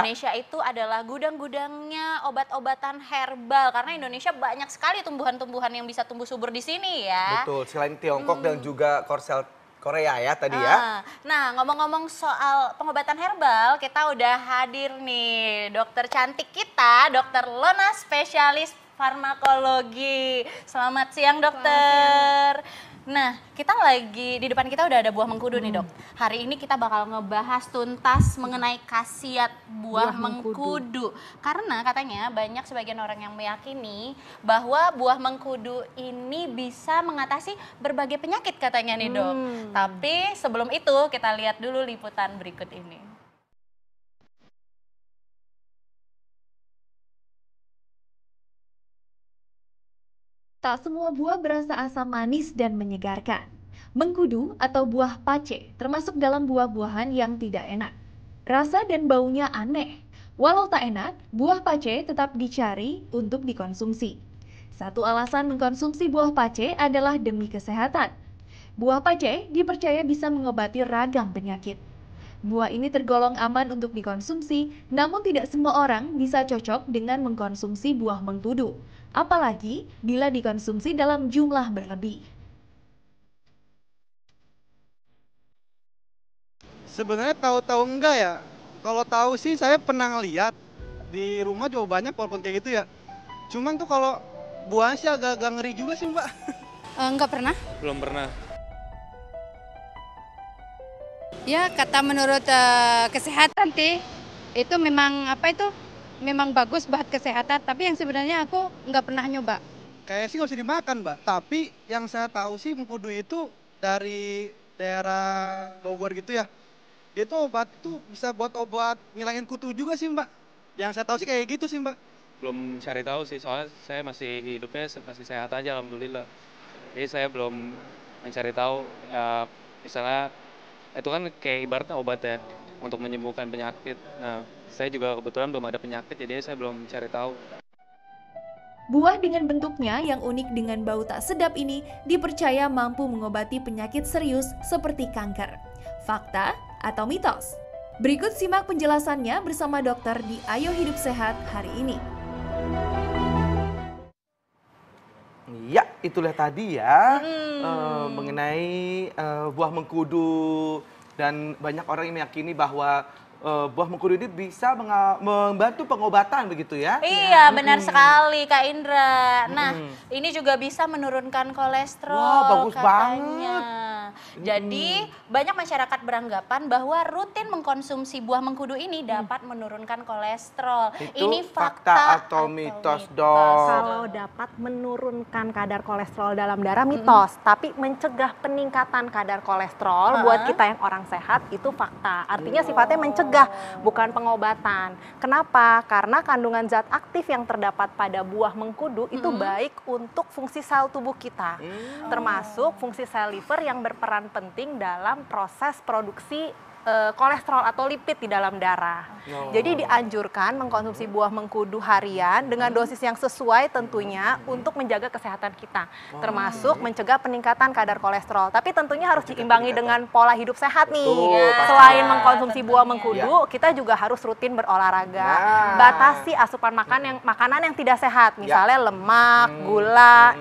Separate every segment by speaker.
Speaker 1: Indonesia itu adalah gudang-gudangnya obat-obatan herbal karena Indonesia banyak sekali tumbuhan-tumbuhan yang bisa tumbuh subur di sini ya.
Speaker 2: Betul, selain Tiongkok dan juga Korea ya tadi ya.
Speaker 1: Nah, ngomong-ngomong soal pengobatan herbal, kita udah hadir nih dokter cantik kita, Dokter Lona, spesialis farmakologi. Selamat siang, dokter. Nah, kita lagi di depan kita udah ada buah mengkudu nih, Dok. Hari ini kita bakal ngebahas tuntas mengenai khasiat buah mengkudu. Karena katanya banyak sebagian orang yang meyakini bahwa buah mengkudu ini bisa mengatasi berbagai penyakit katanya nih, Dok. Tapi sebelum itu kita lihat dulu liputan berikut ini.
Speaker 3: Tak semua buah berasa asam manis dan menyegarkan. Mengkudu atau buah pace termasuk dalam buah-buahan yang tidak enak. Rasa dan baunya aneh. Walau tak enak, buah pace tetap dicari untuk dikonsumsi. Satu alasan mengkonsumsi buah pace adalah demi kesehatan. Buah pace dipercaya bisa mengobati ragam penyakit. Buah ini tergolong aman untuk dikonsumsi, namun tidak semua orang bisa cocok dengan mengkonsumsi buah mengkudu. Apalagi bila dikonsumsi dalam jumlah berlebih.
Speaker 4: Sebenarnya tahu-tahu enggak ya. Kalau tahu sih saya pernah ngeliat di rumah juga banyak pohon kayak gitu ya. Cuman tuh kalau buahnya sih agak-agak ngeri juga sih Mbak.
Speaker 5: Enggak pernah.
Speaker 6: Belum pernah.
Speaker 5: Ya kata menurut kesehatan itu memang memang bagus buat kesehatan. Tapi yang sebenarnya aku nggak pernah nyoba.
Speaker 4: Kayaknya sih nggak usah dimakan Mbak. Tapi yang saya tahu sih mengkudu itu dari daerah Bogor gitu ya. Dia tuh obat tuh bisa buat obat ngilangin kutu juga sih Mbak. Yang saya tahu sih kayak gitu sih Mbak.
Speaker 6: Belum cari tahu sih, soalnya saya masih hidupnya masih sehat aja alhamdulillah. Jadi saya belum mencari tahu, misalnya itu kan kayak ibaratnya obat ya untuk menyembuhkan penyakit. Nah, saya juga kebetulan belum ada penyakit, jadi saya belum mencari tahu.
Speaker 3: Buah dengan bentuknya yang unik dengan bau tak sedap ini dipercaya mampu mengobati penyakit serius seperti kanker. Fakta atau mitos? Berikut simak penjelasannya bersama dokter di Ayo Hidup Sehat hari ini.
Speaker 2: Ya, itulah tadi ya mengenai buah mengkudu, dan banyak orang yang meyakini bahwa buah mengkudu ini bisa membantu pengobatan begitu ya?
Speaker 1: Iya, benar sekali Kak Indra. Nah, ini juga bisa menurunkan kolesterol.
Speaker 2: Wah, bagus
Speaker 1: katanya.
Speaker 2: banget.
Speaker 1: Jadi, banyak masyarakat beranggapan bahwa rutin mengkonsumsi buah mengkudu ini dapat menurunkan kolesterol.
Speaker 2: Itu
Speaker 1: Ini
Speaker 2: fakta atau mitos, Dok?
Speaker 7: Kalau dapat menurunkan kadar kolesterol dalam darah mitos, tapi mencegah peningkatan kadar kolesterol buat kita yang orang sehat itu fakta. Artinya sifatnya mencegah, bukan pengobatan. Kenapa? Karena kandungan zat aktif yang terdapat pada buah mengkudu itu baik untuk fungsi sel tubuh kita, termasuk fungsi sel liver yang berperan penting dalam proses produksi kolesterol atau lipid di dalam darah. Jadi dianjurkan mengkonsumsi buah mengkudu harian dengan dosis yang sesuai tentunya untuk menjaga kesehatan kita, termasuk mencegah peningkatan kadar kolesterol. Tapi tentunya harus diimbangi dengan pola hidup sehat nih. Selain mengkonsumsi buah mengkudu, kita juga harus rutin berolahraga. Batasi asupan makanan yang tidak sehat, misalnya lemak, gula.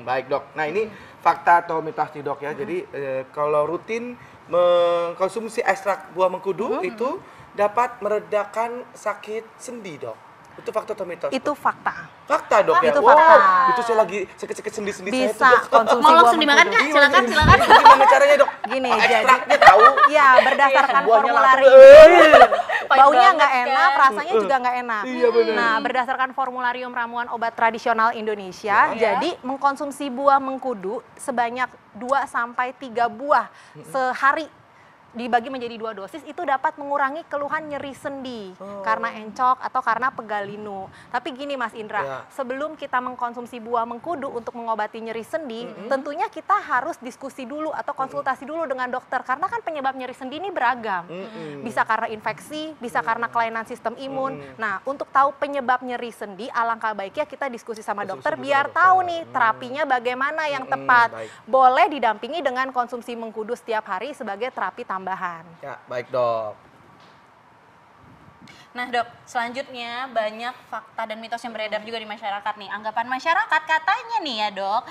Speaker 2: Baik, Dok. Nah, ini fakta atau mitos nih, Dok ya. Jadi kalau rutin mengkonsumsi ekstrak buah mengkudu itu dapat meredakan sakit sendi, Dok. Itu fakta atau mitos?
Speaker 7: Itu fakta.
Speaker 2: Fakta, Dok ya.
Speaker 7: Itu fakta.
Speaker 2: Itu saya lagi sakit-sakit sendi-sendi saya
Speaker 7: Bisa
Speaker 2: tuh, Dok.
Speaker 7: konsumsi
Speaker 1: Mau
Speaker 7: buah
Speaker 1: langsung dimakan
Speaker 7: mengkudu.
Speaker 1: Kak? Silakan, silakan.
Speaker 2: Gimana caranya, Dok?
Speaker 7: Gini,
Speaker 2: ekstraknya tahu.
Speaker 7: Ya, berdasarkan
Speaker 2: Buahnya
Speaker 7: formularium.
Speaker 2: langsung.
Speaker 7: Baunya nggak
Speaker 1: banget,
Speaker 7: enak,
Speaker 1: kan?
Speaker 7: rasanya juga nggak enak.
Speaker 2: Iya, benar.
Speaker 7: Nah, berdasarkan formularium ramuan obat tradisional Indonesia, jadi mengkonsumsi buah mengkudu sebanyak 2-3 buah sehari dibagi menjadi 2 dosis itu dapat mengurangi keluhan nyeri sendi karena encok atau karena pegal linu. Tapi gini Mas Indra, sebelum kita mengkonsumsi buah mengkudu untuk mengobati nyeri sendi, tentunya kita harus diskusi dulu atau konsultasi dulu dengan dokter karena kan penyebab nyeri sendi ini beragam. Bisa karena infeksi, bisa karena kelainan sistem imun. Nah, untuk tahu penyebab nyeri sendi, alangkah baiknya kita diskusi sama dokter biar tahu nih terapinya bagaimana yang tepat. Boleh didampingi dengan konsumsi mengkudu setiap hari sebagai terapi tambahan.
Speaker 2: Ya, baik, Dok.
Speaker 1: Nah dok, selanjutnya banyak fakta dan mitos yang beredar juga di masyarakat nih. Anggapan masyarakat katanya nih ya dok,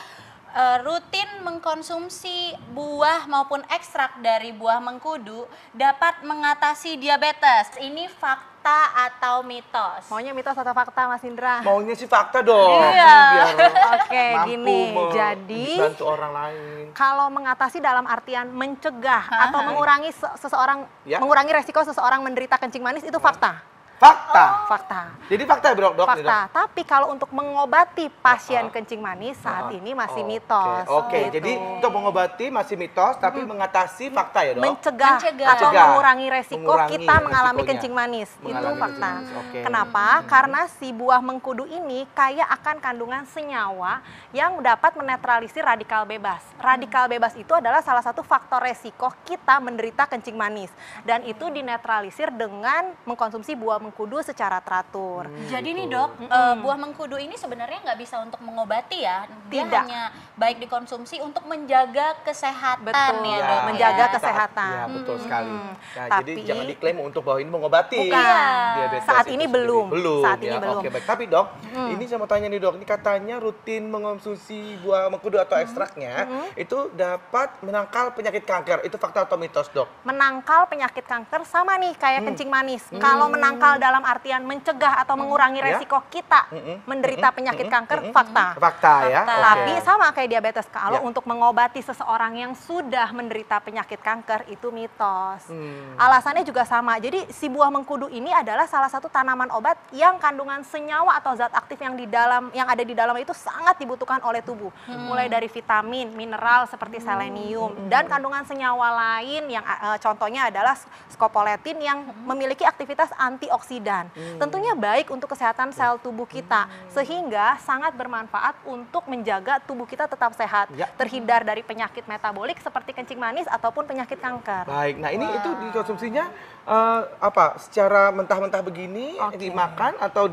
Speaker 1: rutin mengkonsumsi buah maupun ekstrak dari buah mengkudu dapat mengatasi diabetes. Ini fakta atau mitos?
Speaker 7: Maunya mitos atau fakta Mas Indra?
Speaker 2: Maunya sih fakta dong.
Speaker 1: Iya.
Speaker 2: Biar
Speaker 7: Oke,
Speaker 2: mampu
Speaker 7: gini. Jadi
Speaker 2: bantu orang lain.
Speaker 7: kalau mengatasi dalam artian mencegah
Speaker 1: Aha.
Speaker 7: atau mengurangi seseorang
Speaker 2: Ya.
Speaker 7: mengurangi resiko seseorang menderita kencing manis itu fakta.
Speaker 2: Fakta.
Speaker 7: Fakta.
Speaker 2: Jadi fakta ya dok?
Speaker 7: Fakta. Tapi kalau untuk mengobati pasien
Speaker 2: Ah.
Speaker 7: kencing manis saat ini masih
Speaker 2: Oke,
Speaker 7: mitos.
Speaker 2: Oke,
Speaker 7: gitu.
Speaker 2: jadi untuk mengobati masih mitos, tapi mengatasi fakta ya dok?
Speaker 7: Mencegah
Speaker 1: Mencegah.
Speaker 7: atau
Speaker 2: Mencegah.
Speaker 7: mengurangi resiko
Speaker 2: Mengurangi
Speaker 7: kita mengalami
Speaker 2: resikonya.
Speaker 7: kencing manis. Itu
Speaker 2: Mengalami
Speaker 7: fakta.
Speaker 2: kencing manis, oke.
Speaker 7: Kenapa? Karena si buah mengkudu ini kaya akan kandungan senyawa yang dapat menetralisir radikal bebas. Radikal bebas itu adalah salah satu faktor resiko kita menderita kencing manis. Dan itu dinetralisir dengan mengkonsumsi buah mengkudu secara teratur.
Speaker 1: Jadi nih dok, buah mengkudu ini sebenarnya nggak bisa untuk mengobati ya? Dia
Speaker 7: Tidak.
Speaker 1: hanya baik dikonsumsi untuk menjaga kesehatan
Speaker 7: Betul.
Speaker 1: ya
Speaker 2: Ya,
Speaker 1: dok.
Speaker 7: menjaga
Speaker 1: ya.
Speaker 7: kesehatan.
Speaker 2: Ya, betul sekali. Nah, jadi
Speaker 7: Tapi-
Speaker 2: jangan diklaim untuk bahwa ini mengobati.
Speaker 7: Bukan.
Speaker 2: Diabetes
Speaker 7: Saat
Speaker 2: itu
Speaker 7: ini
Speaker 2: sendiri.
Speaker 7: belum.
Speaker 2: Belum.
Speaker 7: Saat ini
Speaker 2: ya.
Speaker 7: belum.
Speaker 2: Oke, baik. Tapi dok, ini saya mau tanya nih dok, ini katanya rutin mengonsumsi buah mengkudu atau ekstraknya itu dapat menangkal penyakit kanker. Itu fakta atau mitos dok?
Speaker 7: Menangkal penyakit kanker sama nih kayak kencing manis. Kalau menangkal dalam artian mencegah atau mengurangi
Speaker 2: Ya.
Speaker 7: resiko kita menderita penyakit kanker, fakta.
Speaker 2: Fakta ya.
Speaker 1: Fakta.
Speaker 2: Oke.
Speaker 7: Tapi sama kayak diabetes, kalau
Speaker 2: Ya.
Speaker 7: untuk mengobati seseorang yang sudah menderita penyakit kanker itu mitos.
Speaker 2: Hmm.
Speaker 7: Alasannya juga sama. Jadi si buah mengkudu ini adalah salah satu tanaman obat yang kandungan senyawa atau zat aktif yang ada di dalam itu sangat dibutuhkan oleh tubuh. Mulai dari vitamin, mineral seperti selenium dan kandungan senyawa lain yang contohnya adalah scopoletin yang memiliki aktivitas antioksidan. Tentunya baik untuk kesehatan sel tubuh kita sehingga sangat bermanfaat untuk menjaga tubuh kita tetap sehat,
Speaker 2: Ya.
Speaker 7: terhindar dari penyakit metabolik seperti kencing manis ataupun penyakit kanker.
Speaker 2: Baik, nah ini itu dikonsumsinya secara mentah-mentah begini
Speaker 7: Oke.
Speaker 2: dimakan atau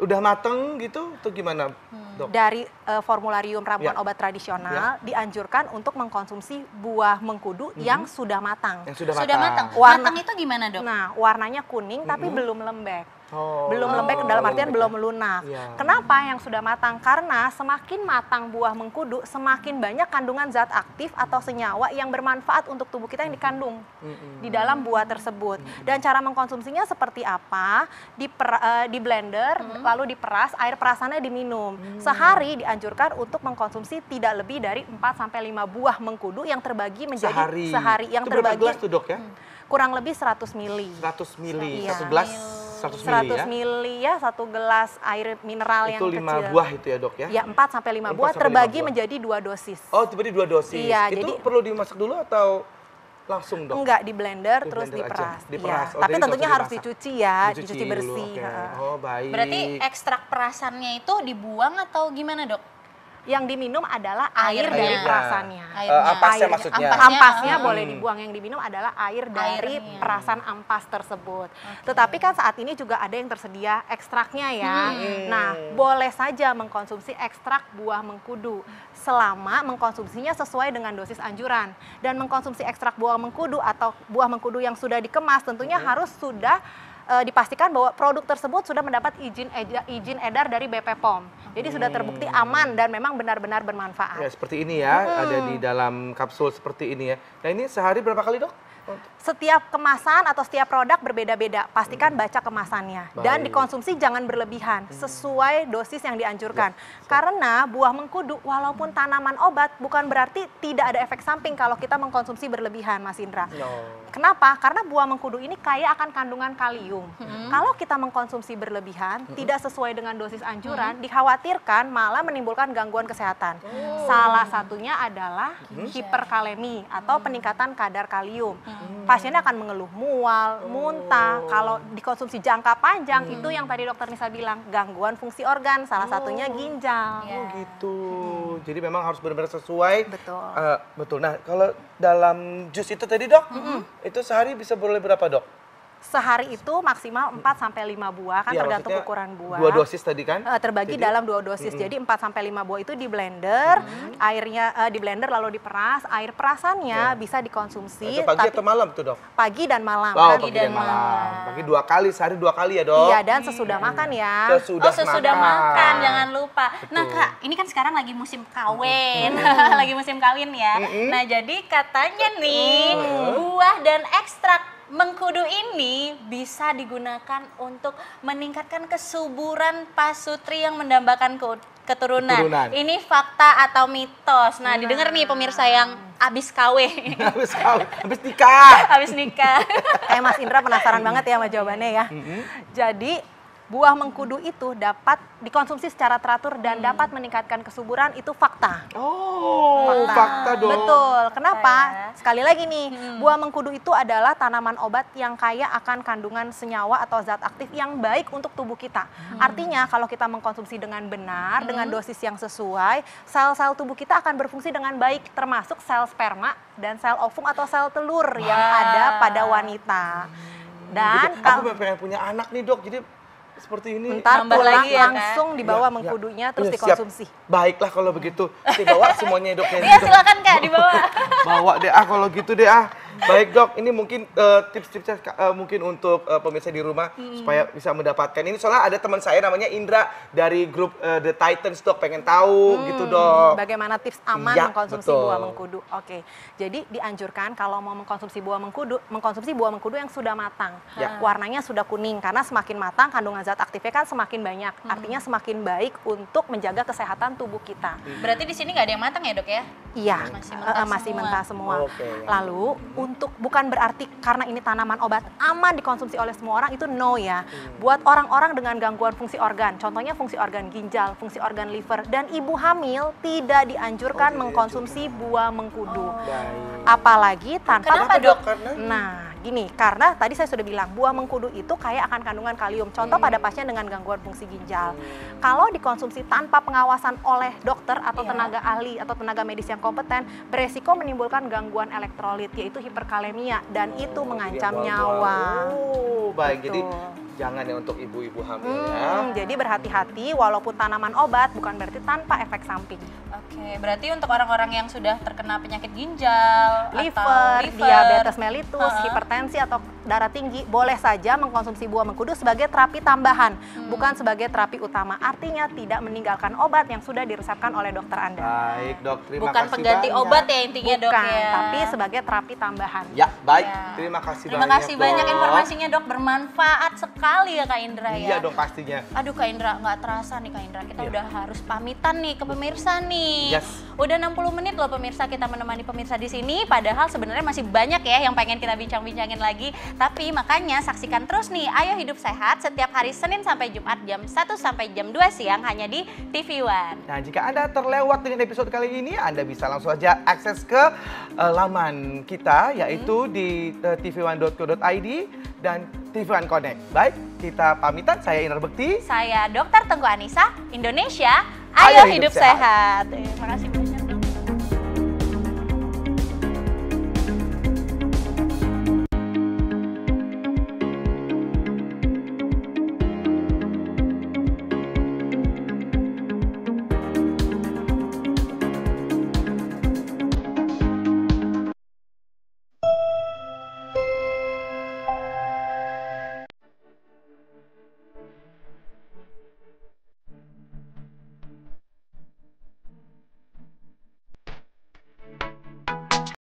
Speaker 2: udah mateng gitu atau gimana dok?
Speaker 7: Dari formularium ramuan
Speaker 2: Ya.
Speaker 7: obat tradisional dianjurkan untuk mengkonsumsi buah mengkudu yang sudah matang.
Speaker 2: Yang sudah
Speaker 1: Sudah matang.
Speaker 7: Warna-
Speaker 1: Matang itu gimana dok?
Speaker 7: Nah, warnanya kuning tapi belum lembek.
Speaker 2: Oh.
Speaker 7: Belum lembek dalam artian
Speaker 2: lembek
Speaker 7: belum
Speaker 2: ya.
Speaker 7: lunak.
Speaker 2: Iya.
Speaker 7: Kenapa yang sudah matang? Karena semakin matang buah mengkudu, semakin banyak kandungan zat aktif atau senyawa yang bermanfaat untuk tubuh kita yang dikandung di dalam buah tersebut. Dan cara mengkonsumsinya seperti apa? Di blender, lalu diperas, air perasannya diminum. Sehari dianjurkan untuk mengkonsumsi tidak lebih dari 4-5 buah mengkudu yang terbagi menjadi
Speaker 2: Sehari.
Speaker 7: yang
Speaker 2: Itu berapa
Speaker 7: terbagi
Speaker 2: gelas tuh dok ya?
Speaker 7: kurang lebih 100 mili.
Speaker 2: 100 mili,
Speaker 7: Iya.
Speaker 2: satu gelas 100 mili
Speaker 7: 100
Speaker 2: ya?
Speaker 7: mili ya, satu gelas air mineral yang
Speaker 2: Itu
Speaker 7: kecil.
Speaker 2: 5 buah itu ya dok ya?
Speaker 7: Ya, 4-5 buah
Speaker 2: 4 sampai 5
Speaker 7: terbagi
Speaker 2: buah.
Speaker 7: menjadi 2 dosis.
Speaker 2: Oh, berarti 2 dosis.
Speaker 7: Iya,
Speaker 2: itu
Speaker 7: jadi-
Speaker 2: perlu dimasak dulu atau langsung dok?
Speaker 7: Enggak, di blender
Speaker 2: Di
Speaker 7: terus
Speaker 2: blender aja,
Speaker 7: diperas.
Speaker 2: diperas.
Speaker 7: Iya.
Speaker 2: Oh,
Speaker 7: Tapi
Speaker 2: jadi
Speaker 7: tentunya
Speaker 2: langsung
Speaker 7: harus
Speaker 2: dimasak.
Speaker 7: dicuci ya, dicuci
Speaker 2: dulu,
Speaker 7: bersih.
Speaker 2: oke.
Speaker 7: Heeh.
Speaker 2: Oh baik.
Speaker 1: Berarti ekstrak perasannya itu dibuang atau gimana dok?
Speaker 7: Yang diminum adalah air
Speaker 1: Airnya.
Speaker 7: dari perasannya.
Speaker 1: Airnya.
Speaker 2: Ampasnya
Speaker 7: Airnya.
Speaker 2: maksudnya?
Speaker 7: Ampasnya boleh dibuang, yang diminum adalah air dari
Speaker 1: Airnya.
Speaker 7: perasan ampas tersebut. Tetapi kan saat ini juga ada yang tersedia ekstraknya ya. Nah, boleh saja mengkonsumsi ekstrak buah mengkudu selama mengkonsumsinya sesuai dengan dosis anjuran. Dan mengkonsumsi ekstrak buah mengkudu atau buah mengkudu yang sudah dikemas tentunya harus sudah dipastikan bahwa produk tersebut sudah mendapat izin edar dari BP POM. Jadi sudah terbukti aman dan memang benar-benar bermanfaat.
Speaker 2: Ya seperti ini ya, ada di dalam kapsul seperti ini ya. Nah ini sehari berapa kali dok?
Speaker 7: Setiap kemasan atau setiap produk berbeda-beda. Pastikan baca kemasannya dan
Speaker 2: Baik.
Speaker 7: dikonsumsi jangan berlebihan sesuai dosis yang dianjurkan. Karena buah mengkudu walaupun tanaman obat bukan berarti tidak ada efek samping kalau kita mengkonsumsi berlebihan, Mas Indra.
Speaker 2: No.
Speaker 7: Kenapa? Karena buah mengkudu ini kaya akan kandungan kalium. Kalau kita mengkonsumsi berlebihan, tidak sesuai dengan dosis anjuran, dikhawatirkan malah menimbulkan gangguan kesehatan. Salah satunya adalah hiperkalemi atau peningkatan kadar kalium. Pasiennya akan mengeluh mual, muntah. Kalau dikonsumsi jangka panjang, itu yang tadi dokter Nisa bilang, gangguan fungsi organ, salah satunya ginjal.
Speaker 1: Iya.
Speaker 2: Oh gitu. Jadi memang harus benar-benar sesuai.
Speaker 7: Betul.
Speaker 2: Betul. Nah kalau dalam jus itu tadi dok, itu sehari bisa boleh berapa dok?
Speaker 7: Sehari itu maksimal 4 sampai 5 buah kan
Speaker 2: Iya,
Speaker 7: tergantung
Speaker 2: maksudnya
Speaker 7: ukuran buah.
Speaker 2: 2 dosis tadi kan?
Speaker 7: Terbagi
Speaker 2: Jadi-
Speaker 7: dalam 2 dosis. Jadi 4 sampai 5 buah itu di blender, airnya di blender lalu diperas, air perasannya bisa dikonsumsi
Speaker 2: Itu pagi
Speaker 7: tapi
Speaker 2: atau malam tuh, Dok?
Speaker 7: pagi dan malam.
Speaker 2: Oh,
Speaker 7: kan?
Speaker 2: pagi dan malam. Pagi 2 kali, sehari 2 kali ya, Dok?
Speaker 7: Iya, dan sesudah makan ya.
Speaker 1: Sesudah makan, jangan lupa. Nah Kak, ini kan sekarang lagi musim kawin, lagi musim kawin ya. Nah jadi katanya nih, buah dan ekstrak mengkudu ini bisa digunakan untuk meningkatkan kesuburan pasutri yang mendambakan keturunan. Ini fakta atau mitos? Nah didengar nih pemirsa yang abis kawin.
Speaker 2: Habis nikah.
Speaker 1: Habis nikah.
Speaker 7: Kayak Mas Indra penasaran banget ya sama jawabannya ya. Jadi buah mengkudu itu dapat dikonsumsi secara teratur dan dapat meningkatkan kesuburan, itu fakta.
Speaker 2: Oh, fakta dong.
Speaker 7: Betul. Kenapa? Sekali lagi nih, buah mengkudu itu adalah tanaman obat yang kaya akan kandungan senyawa atau zat aktif yang baik untuk tubuh kita. Artinya kalau kita mengkonsumsi dengan benar, dengan dosis yang sesuai, sel-sel tubuh kita akan berfungsi dengan baik, termasuk sel sperma dan sel ovum atau sel telur yang ada pada wanita. Dan
Speaker 2: Jadi, aku pengen punya anak nih, Dok. Jadi seperti ini.
Speaker 7: ntar
Speaker 1: Nambah
Speaker 7: pulang
Speaker 1: lagi ya, Kak?
Speaker 7: langsung dibawa
Speaker 2: Ya,
Speaker 7: mengkudunya terus
Speaker 2: Iya,
Speaker 7: dikonsumsi.
Speaker 2: siap. Baiklah kalau begitu. Dibawa semuanya, Dok.
Speaker 1: Iya silakan Kak dibawa.
Speaker 2: Bawa deh kalau gitu deh Baik, Dok, ini mungkin tips-tipsnya mungkin untuk pemirsa di rumah supaya bisa mendapatkan ini. Soalnya ada teman saya namanya Indra dari grup The Titans, Dok, pengen tahu gitu, Dok.
Speaker 7: Bagaimana tips aman
Speaker 2: Iya,
Speaker 7: mengkonsumsi
Speaker 2: betul.
Speaker 7: buah mengkudu? Oke, jadi dianjurkan kalau mau mengkonsumsi buah mengkudu yang sudah matang.
Speaker 2: Ya.
Speaker 7: Warnanya sudah kuning karena semakin matang kandungan zat aktifnya kan semakin banyak. Artinya semakin baik untuk menjaga kesehatan tubuh kita.
Speaker 1: Berarti di sini nggak ada yang matang ya Dok ya?
Speaker 7: Iya,
Speaker 1: Masih mentah
Speaker 7: masih
Speaker 1: semua.
Speaker 7: mentah semua.
Speaker 2: Oke.
Speaker 7: Lalu untuk bukan berarti karena ini tanaman obat aman dikonsumsi oleh semua orang, itu no ya. Buat orang-orang dengan gangguan fungsi organ, contohnya fungsi organ ginjal, fungsi organ liver, dan ibu hamil tidak dianjurkan mengkonsumsi buah mengkudu. Apalagi tanpa
Speaker 1: Kenapa, Dok?
Speaker 7: Nah, gini, karena tadi saya sudah bilang buah mengkudu itu kaya akan kandungan kalium. Contoh pada pasien dengan gangguan fungsi ginjal. Kalau dikonsumsi tanpa pengawasan oleh dokter atau tenaga ahli atau tenaga medis yang kompeten, beresiko menimbulkan gangguan elektrolit yaitu hiperkalemia dan itu mengancam nyawa.
Speaker 2: Oh, baik. Jadi
Speaker 7: Betul.
Speaker 2: jangan ya untuk ibu-ibu hamil ya.
Speaker 7: Jadi berhati-hati, walaupun tanaman obat bukan berarti tanpa efek samping.
Speaker 1: Oke, berarti untuk orang-orang yang sudah terkena penyakit ginjal,
Speaker 7: Liver,
Speaker 1: atau
Speaker 7: diabetes mellitus,
Speaker 1: Ha-ha.
Speaker 7: hipertensi atau darah tinggi boleh saja mengkonsumsi buah mengkudu sebagai terapi tambahan, bukan sebagai terapi utama. Artinya tidak meninggalkan obat yang sudah diresepkan oleh dokter Anda.
Speaker 2: Baik, Dok. Terima
Speaker 1: bukan
Speaker 2: kasih
Speaker 1: pengganti
Speaker 2: banyak.
Speaker 1: obat ya intinya Dok
Speaker 7: Bukan,
Speaker 1: ya.
Speaker 7: tapi sebagai terapi tambahan.
Speaker 2: Ya, baik.
Speaker 1: Ya.
Speaker 2: Terima kasih
Speaker 1: Terima
Speaker 2: banyak.
Speaker 1: kasih banyak
Speaker 2: Dok.
Speaker 1: informasinya Dok, bermanfaat sekali ya Kak Indra ya.
Speaker 2: Iya dong pastinya.
Speaker 1: Aduh Kak Indra, nggak terasa nih Kak Indra, kita udah harus pamitan nih ke pemirsa nih.
Speaker 2: Yes.
Speaker 1: Udah 60 menit loh pemirsa kita menemani pemirsa di sini, padahal sebenarnya masih banyak ya yang pengen kita bincang-bincangin lagi. Tapi makanya saksikan terus nih Ayo Hidup Sehat setiap hari Senin sampai Jumat jam 1 sampai jam 2 siang hanya di TV One.
Speaker 2: Nah, jika Anda terlewat dengan episode kali ini, Anda bisa langsung aja akses ke laman kita, yaitu di tv1.co.id dan TV One Connect. Baik, kita pamitan. Saya Indra Bekti.
Speaker 1: Saya Dr. Tengku Anissa, Indonesia, Ayo, Hidup Sehat. Terima kasih.